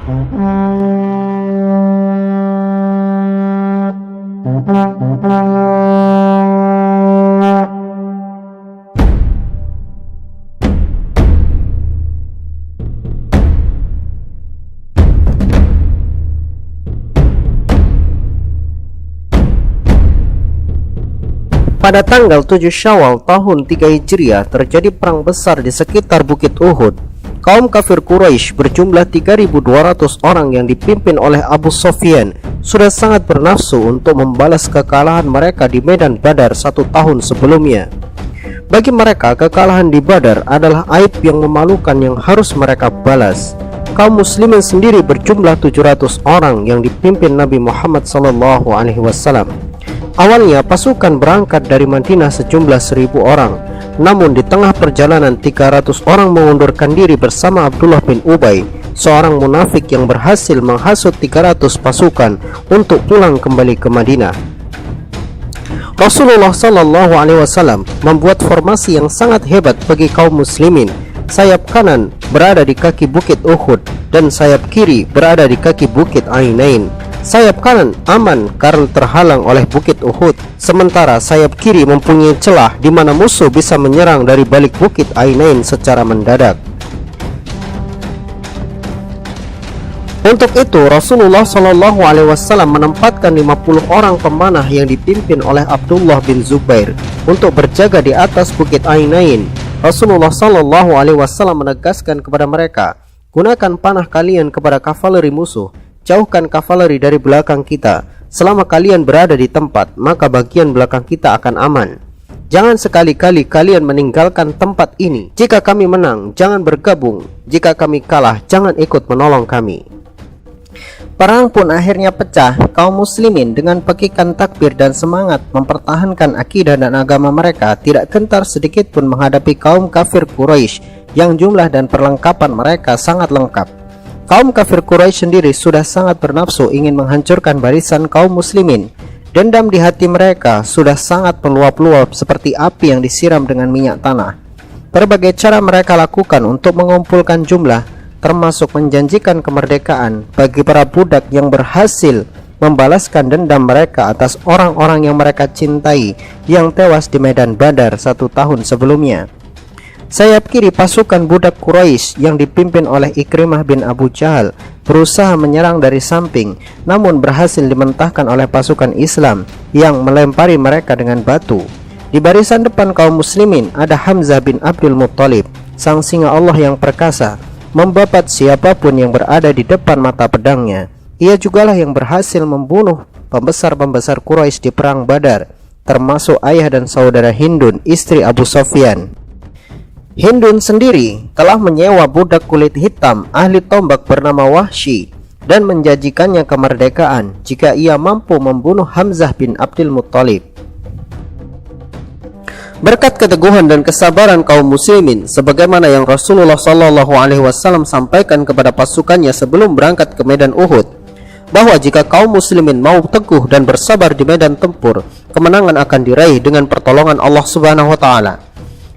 Pada tanggal 7 Syawal tahun 3 Hijriah terjadi perang besar di sekitar Bukit Uhud. Kaum kafir Quraisy berjumlah 3.200 orang yang dipimpin oleh Abu Sufyan sudah sangat bernafsu untuk membalas kekalahan mereka di medan Badar 1 tahun sebelumnya. Bagi mereka, kekalahan di Badar adalah aib yang memalukan yang harus mereka balas. Kaum muslimin sendiri berjumlah 700 orang yang dipimpin Nabi Muhammad SAW. Awalnya pasukan berangkat dari Madinah sejumlah 1.000 orang. Namun di tengah perjalanan 300 orang mengundurkan diri bersama Abdullah bin Ubay, seorang munafik yang berhasil menghasut 300 pasukan untuk pulang kembali ke Madinah. Rasulullah SAW membuat formasi yang sangat hebat bagi kaum muslimin. Sayap kanan berada di kaki bukit Uhud dan sayap kiri berada di kaki bukit Ainain. Sayap kanan aman karena terhalang oleh bukit Uhud, sementara sayap kiri mempunyai celah di mana musuh bisa menyerang dari balik bukit Ainain secara mendadak. Untuk itu Rasulullah SAW menempatkan 50 orang pemanah yang dipimpin oleh Abdullah bin Zubair untuk berjaga di atas bukit Ainain. Rasulullah SAW menegaskan kepada mereka, gunakan panah kalian kepada kavaleri musuh. Jauhkan kavaleri dari belakang kita. Selama kalian berada di tempat, maka bagian belakang kita akan aman. Jangan sekali-kali kalian meninggalkan tempat ini. Jika kami menang, jangan bergabung. Jika kami kalah, jangan ikut menolong kami. Perang pun akhirnya pecah. Kaum muslimin dengan pekikan takbir dan semangat mempertahankan akidah dan agama mereka tidak gentar sedikit pun menghadapi kaum kafir Quraisy yang jumlah dan perlengkapan mereka sangat lengkap. Kaum kafir Quraisy sendiri sudah sangat bernafsu ingin menghancurkan barisan kaum muslimin. Dendam di hati mereka sudah sangat meluap-luap seperti api yang disiram dengan minyak tanah. Berbagai cara mereka lakukan untuk mengumpulkan jumlah, termasuk menjanjikan kemerdekaan bagi para budak yang berhasil membalaskan dendam mereka atas orang-orang yang mereka cintai yang tewas di medan Badar 1 tahun sebelumnya. Sayap kiri pasukan budak Quraisy yang dipimpin oleh Ikrimah bin Abu Jahal berusaha menyerang dari samping, namun berhasil dimentahkan oleh pasukan Islam yang melempari mereka dengan batu. Di barisan depan kaum muslimin ada Hamzah bin Abdul Muttalib, sang singa Allah yang perkasa, membabat siapapun yang berada di depan mata pedangnya. Ia jugalah yang berhasil membunuh pembesar-pembesar Quraisy di perang Badar, termasuk ayah dan saudara Hindun, istri Abu Sufyan. Hindun sendiri telah menyewa budak kulit hitam ahli tombak bernama Wahsy dan menjanjikannya kemerdekaan jika ia mampu membunuh Hamzah bin Abdul Muttalib. Berkat keteguhan dan kesabaran kaum muslimin, sebagaimana yang Rasulullah SAW sampaikan kepada pasukannya sebelum berangkat ke medan Uhud, bahwa jika kaum muslimin mau teguh dan bersabar di medan tempur, kemenangan akan diraih dengan pertolongan Allah Subhanahu wa Ta'ala.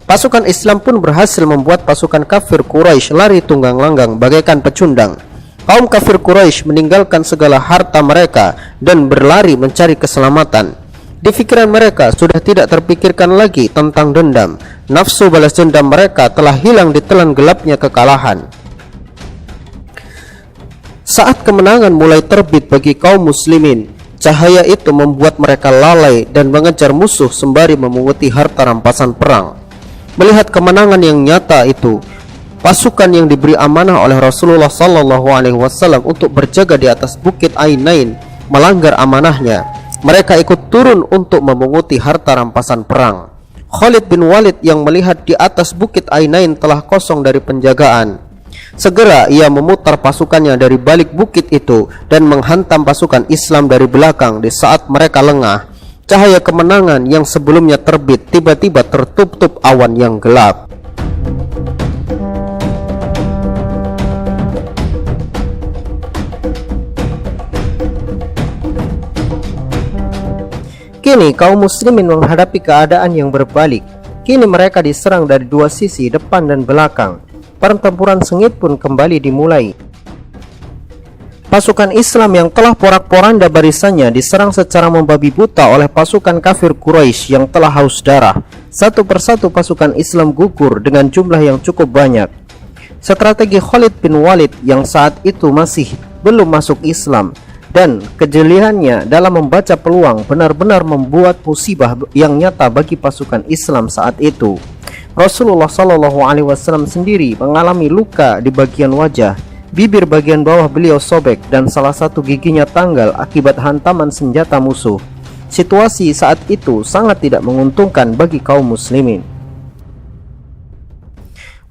Pasukan Islam pun berhasil membuat pasukan kafir Quraisy lari tunggang langgang bagaikan pecundang. Kaum kafir Quraisy meninggalkan segala harta mereka dan berlari mencari keselamatan. Di pikiran mereka sudah tidak terpikirkan lagi tentang dendam. Nafsu balas dendam mereka telah hilang ditelan gelapnya kekalahan. Saat kemenangan mulai terbit bagi kaum muslimin, cahaya itu membuat mereka lalai dan mengejar musuh sembari memunguti harta rampasan perang. Melihat kemenangan yang nyata itu, pasukan yang diberi amanah oleh Rasulullah SAW untuk berjaga di atas bukit Ainain melanggar amanahnya. Mereka ikut turun untuk memunguti harta rampasan perang. Khalid bin Walid yang melihat di atas bukit Ainain telah kosong dari penjagaan, segera ia memutar pasukannya dari balik bukit itu dan menghantam pasukan Islam dari belakang. Di saat mereka lengah, cahaya kemenangan yang sebelumnya terbit tiba-tiba tertutup awan yang gelap. Kini kaum muslimin menghadapi keadaan yang berbalik. Kini mereka diserang dari dua sisi, depan dan belakang. Pertempuran sengit pun kembali dimulai. Pasukan Islam yang telah porak-poranda barisannya diserang secara membabi buta oleh pasukan kafir Quraisy yang telah haus darah. Satu persatu pasukan Islam gugur dengan jumlah yang cukup banyak. Strategi Khalid bin Walid yang saat itu masih belum masuk Islam dan kejeliannya dalam membaca peluang benar-benar membuat musibah yang nyata bagi pasukan Islam saat itu. Rasulullah SAW sendiri mengalami luka di bagian wajah, bibir bagian bawah beliau sobek, dan salah satu giginya tanggal akibat hantaman senjata musuh. Situasi saat itu sangat tidak menguntungkan bagi kaum muslimin.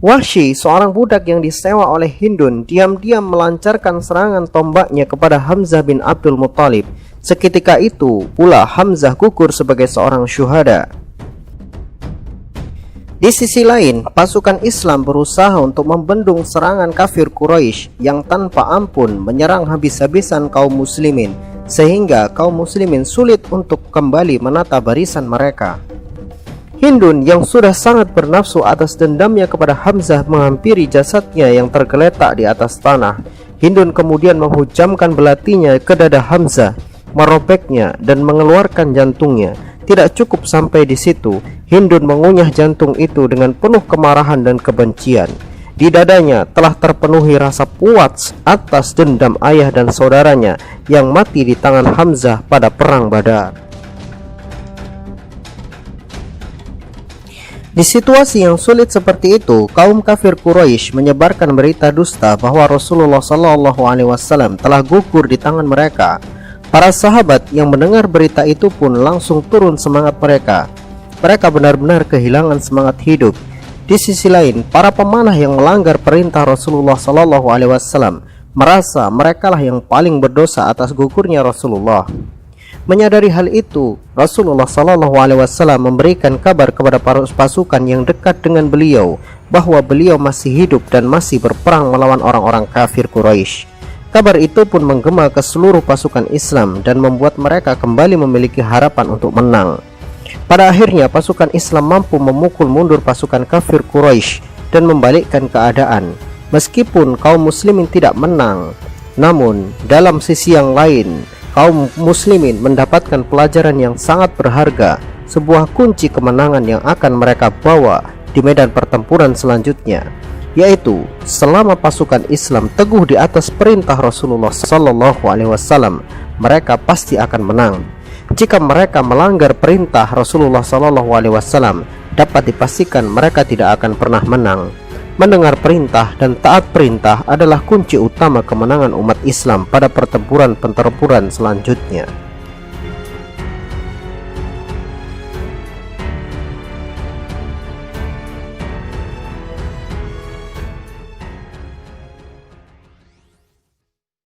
Wahsy, seorang budak yang disewa oleh Hindun, diam-diam melancarkan serangan tombaknya kepada Hamzah bin Abdul Muttalib. Seketika itu pula Hamzah gugur sebagai seorang syuhada. Di sisi lain, pasukan Islam berusaha untuk membendung serangan kafir Quraisy yang tanpa ampun menyerang habis-habisan kaum muslimin, sehingga kaum muslimin sulit untuk kembali menata barisan mereka. Hindun yang sudah sangat bernafsu atas dendamnya kepada Hamzah menghampiri jasadnya yang tergeletak di atas tanah. Hindun kemudian menghujamkan belatinya ke dada Hamzah, merobeknya dan mengeluarkan jantungnya. Tidak cukup sampai di situ, Hindun mengunyah jantung itu dengan penuh kemarahan dan kebencian. Di dadanya telah terpenuhi rasa puas atas dendam ayah dan saudaranya yang mati di tangan Hamzah pada perang Badar. Di situasi yang sulit seperti itu, kaum kafir Quraisy menyebarkan berita dusta bahwa Rasulullah SAW telah gugur di tangan mereka. Para sahabat yang mendengar berita itu pun langsung turun semangat mereka. Mereka benar-benar kehilangan semangat hidup. Di sisi lain, para pemanah yang melanggar perintah Rasulullah SAW merasa merekalah yang paling berdosa atas gugurnya Rasulullah. Menyadari hal itu, Rasulullah SAW memberikan kabar kepada para pasukan yang dekat dengan beliau bahwa beliau masih hidup dan masih berperang melawan orang-orang kafir Quraisy. Kabar itu pun menggema ke seluruh pasukan Islam dan membuat mereka kembali memiliki harapan untuk menang. Pada akhirnya pasukan Islam mampu memukul mundur pasukan kafir Quraisy dan membalikkan keadaan. Meskipun kaum muslimin tidak menang, namun dalam sisi yang lain, kaum muslimin mendapatkan pelajaran yang sangat berharga, sebuah kunci kemenangan yang akan mereka bawa di medan pertempuran selanjutnya, yaitu selama pasukan Islam teguh di atas perintah Rasulullah SAW, mereka pasti akan menang. Jika mereka melanggar perintah Rasulullah SAW, dapat dipastikan mereka tidak akan pernah menang. Mendengar perintah dan taat perintah adalah kunci utama kemenangan umat Islam pada pertempuran selanjutnya.